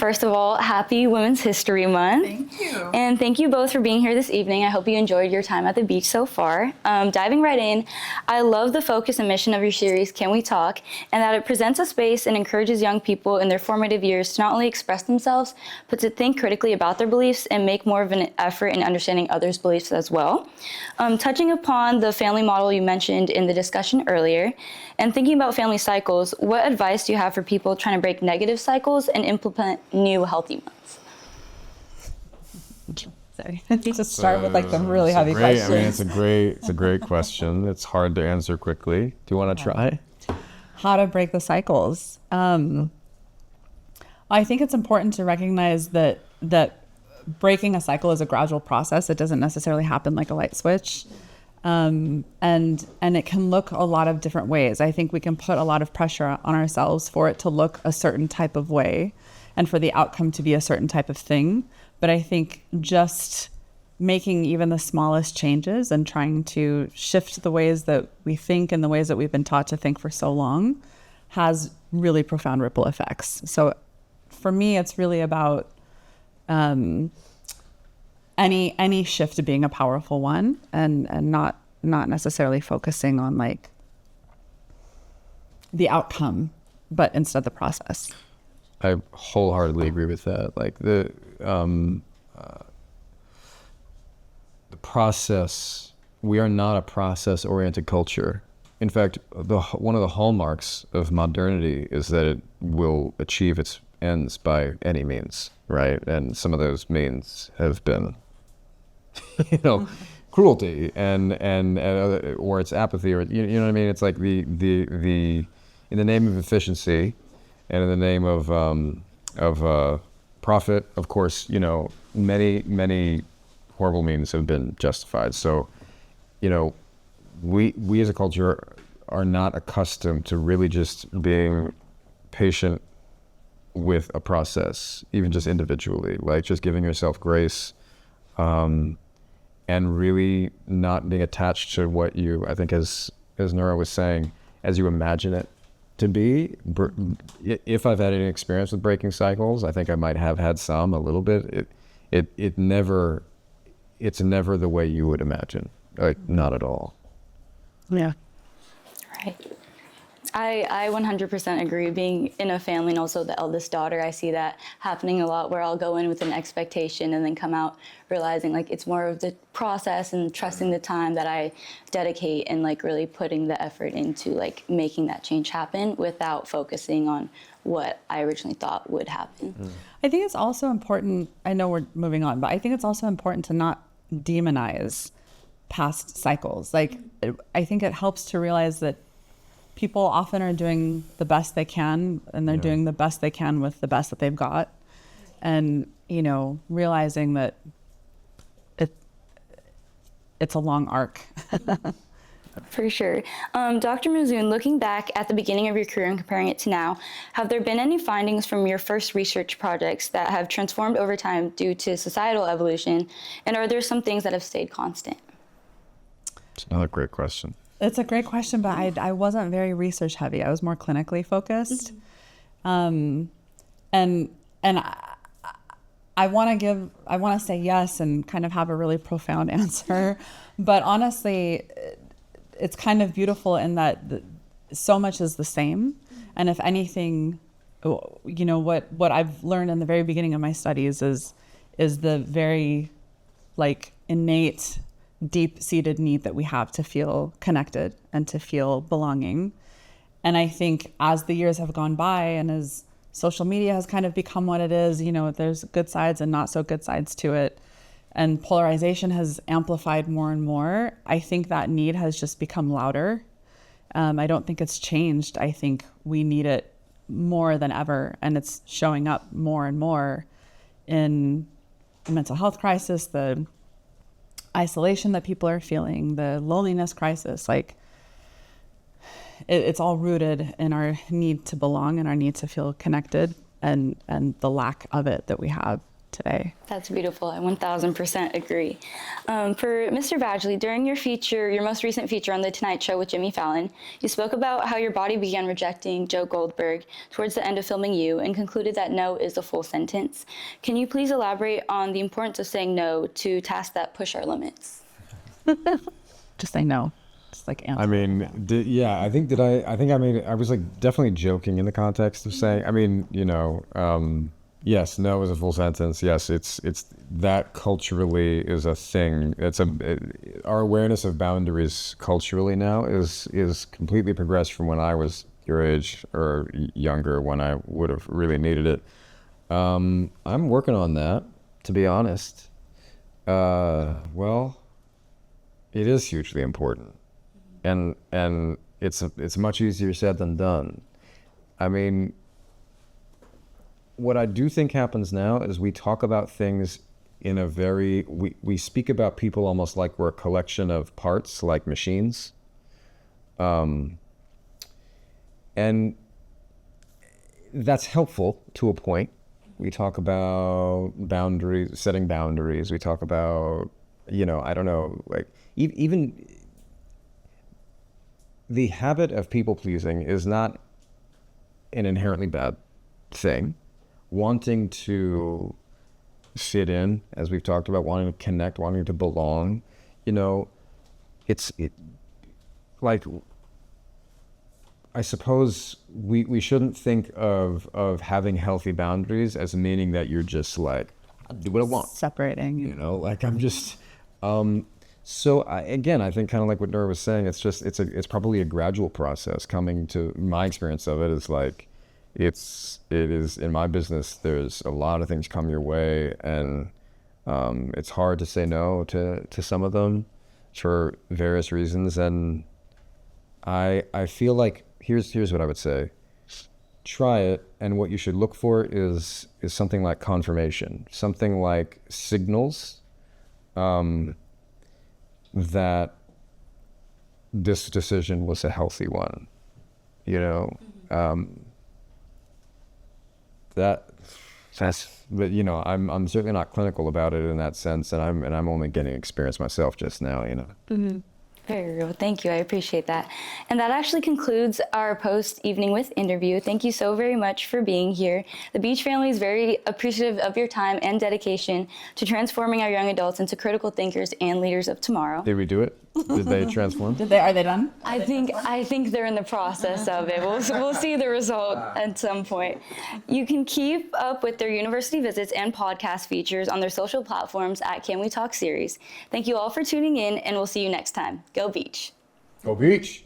First of all, happy Women's History Month. Thank you. And thank you both for being here this evening. I hope you enjoyed your time at the beach so far. Diving right in, I love the focus and mission of your series, Can We Talk? And that it presents a space and encourages young people in their formative years to not only express themselves, but to think critically about their beliefs and make more of an effort in understanding others' beliefs as well. Touching upon the family model you mentioned in the discussion earlier, and thinking about family cycles, what advice do you have for people trying to break negative cycles and implement new healthy ones? Sorry, just start with like the really heavy questions. I mean, it's a great question. It's hard to answer quickly. Do you want to try? How to break the cycles? I think it's important to recognize that breaking a cycle is a gradual process. It doesn't necessarily happen like a light switch. And it can look a lot of different ways. I think we can put a lot of pressure on ourselves for it to look a certain type of way and for the outcome to be a certain type of thing. But I think just making even the smallest changes and trying to shift the ways that we think and the ways that we've been taught to think for so long has really profound ripple effects. So for me, it's really about any shift to being a powerful one and not necessarily focusing on like the outcome, but instead the process. I wholeheartedly agree with that. Like the process, we are not a process-oriented culture. In fact, one of the hallmarks of modernity is that it will achieve its ends by any means, right? And some of those means have been, cruelty and or it's apathy, or you know what I mean? It's like the in the name of efficiency and in the name of profit, of course, many horrible means have been justified. So, we as a culture are not accustomed to really just being patient with a process, even just individually, like just giving yourself grace, and really not being attached to what you, I think as Nura was saying, as you imagine it to be. If I've had any experience with breaking cycles, I think I might have had some, a little bit. It's never the way you would imagine, like not at all. Yeah. Right. I 100% agree. Being in a family and also the eldest daughter, I see that happening a lot, where I'll go in with an expectation and then come out realizing like it's more of the process and trusting the time that I dedicate and like really putting the effort into like making that change happen without focusing on what I originally thought would happen. I think it's also important, I know we're moving on, but I think it's also important to not demonize past cycles. Like, I think it helps to realize that people often are doing the best they can, and they're doing the best they can with the best that they've got. And, realizing that it's a long arc. For sure. Dr. Mowzoon, looking back at the beginning of your career and comparing it to now, have there been any findings from your first research projects that have transformed over time due to societal evolution? And are there some things that have stayed constant? It's another great question. It's a great question, but I wasn't very research heavy. I was more clinically focused. And I want to say yes and kind of have a really profound answer. But honestly, it's kind of beautiful in that so much is the same. And if anything, what I've learned in the very beginning of my studies is the very like innate, deep-seated need that we have to feel connected and to feel belonging. And I think as the years have gone by and as social media has kind of become what it is, there's good sides and not so good sides to it, and polarization has amplified more and more, I think that need has just become louder. I don't think it's changed. I think we need it more than ever, and it's showing up more and more in the mental health crisis, the isolation that people are feeling, the loneliness crisis. Like, it's all rooted in our need to belong and our need to feel connected, and the lack of it that we have today. That's beautiful. I 1000% agree. For Mr. Badgley, during your most recent feature on The Tonight Show with Jimmy Fallon, you spoke about how your body began rejecting Joe Goldberg towards the end of filming you and concluded that no is the full sentence. Can you please elaborate on the importance of saying no to tasks that push our limits? Just say no. Just like answer. I mean, I think I was like definitely joking in the context of saying, yes, no is a full sentence. Yes, it's that culturally is a thing. Our awareness of boundaries culturally now is completely progressed from when I was your age or younger, when I would have really needed it. I'm working on that, to be honest. Well, it is hugely important, and it's much easier said than done. I mean, what I do think happens now is we talk about things in a very, we speak about people almost like we're a collection of parts, like machines. And that's helpful to a point. We talk about boundaries, setting boundaries. We talk about, I don't know, like even the habit of people pleasing is not an inherently bad thing. Wanting to fit in, as we've talked about, wanting to connect, wanting to belong, like, I suppose we shouldn't think of having healthy boundaries as meaning that you're just like, I'll do what I want. Separating. Like I'm just, so I think kind of like what Nura was saying, it's probably a gradual process coming to my experience of it is like, it is in my business, there's a lot of things come your way, and it's hard to say no to some of them for various reasons. And I feel like here's what I would say. Try it, and what you should look for is something like confirmation, something like signals that this decision was a healthy one. But I'm certainly not clinical about it in that sense, and I'm only getting experience myself just now. Mm-hmm. Very real. Thank you. I appreciate that. And that actually concludes our post Evening with interview. Thank you so very much for being here. The Beach family is very appreciative of your time and dedication to transforming our young adults into critical thinkers and leaders of tomorrow. Did we do it? Did they transform? Are they done? I think they're in the process of it. We'll see the result at some point. You can keep up with their university visits and podcast features on their social platforms at Can We Talk Series. Thank you all for tuning in, and we'll see you next time. Go Beach. Go Beach.